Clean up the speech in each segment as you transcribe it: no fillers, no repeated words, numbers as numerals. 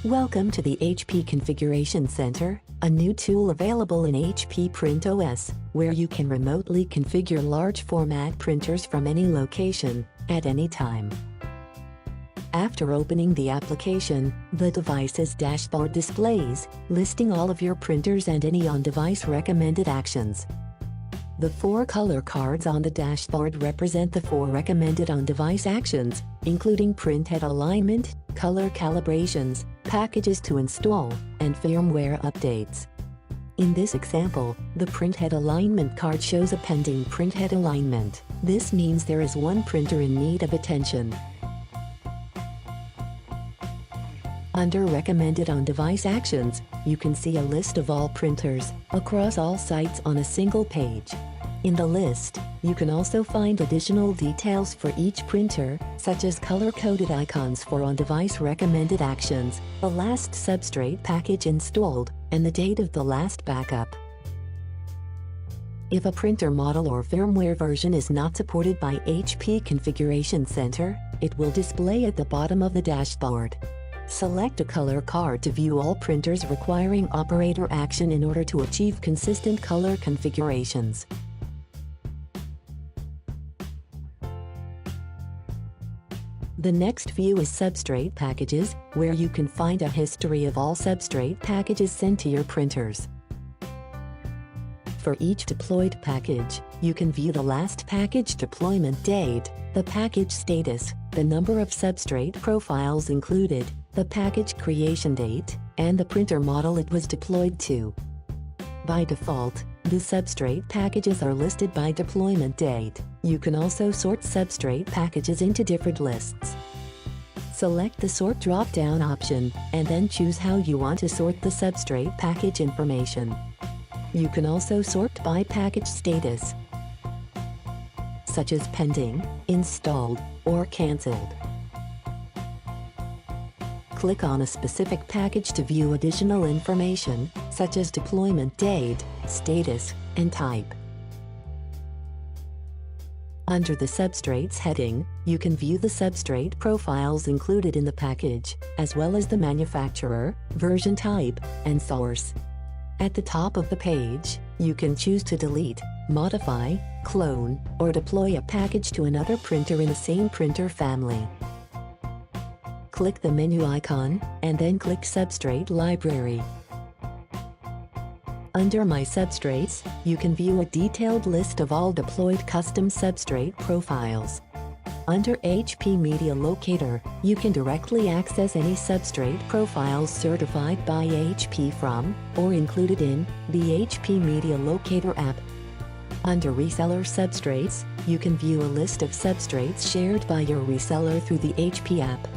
Welcome to the HP Configuration Center, a new tool available in HP PrintOS, where you can remotely configure large format printers from any location, at any time. After opening the application, the device's dashboard displays, listing all of your printers and any on-device recommended actions. The 4 color cards on the dashboard represent the 4 recommended on-device actions, including printhead alignment, color calibrations, packages to install, and firmware updates. In this example, the printhead alignment card shows a pending printhead alignment. This means there is one printer in need of attention. Under Recommended On-Device Actions, you can see a list of all printers across all sites on a single page. In the list, you can also find additional details for each printer, such as color-coded icons for on-device recommended actions, the last substrate package installed, and the date of the last backup. If a printer model or firmware version is not supported by HP Configuration Center, it will display at the bottom of the dashboard. Select a color card to view all printers requiring operator action in order to achieve consistent color configurations. The next view is Substrate Packages, where you can find a history of all substrate packages sent to your printers. For each deployed package, you can view the last package deployment date, the package status, the number of substrate profiles included, the package creation date, and the printer model it was deployed to. By default, the substrate packages are listed by deployment date. You can also sort substrate packages into different lists. Select the Sort drop-down option, and then choose how you want to sort the substrate package information. You can also sort by package status, such as pending, installed, or cancelled. Click on a specific package to view additional information, such as deployment date, status, and type. Under the Substrates heading, you can view the substrate profiles included in the package, as well as the manufacturer, version type, and source. At the top of the page, you can choose to delete, modify, clone, or deploy a package to another printer in the same printer family. Click the menu icon, and then click Substrate Library. Under My Substrates, you can view a detailed list of all deployed custom substrate profiles. Under HP Media Locator, you can directly access any substrate profiles certified by HP from, or included in, the HP Media Locator app. Under Reseller Substrates, you can view a list of substrates shared by your reseller through the HP app.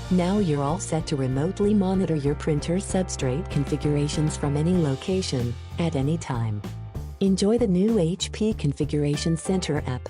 Now you're all set to remotely monitor your printer's substrate configurations from any location, at any time. Enjoy the new HP Configuration Center app.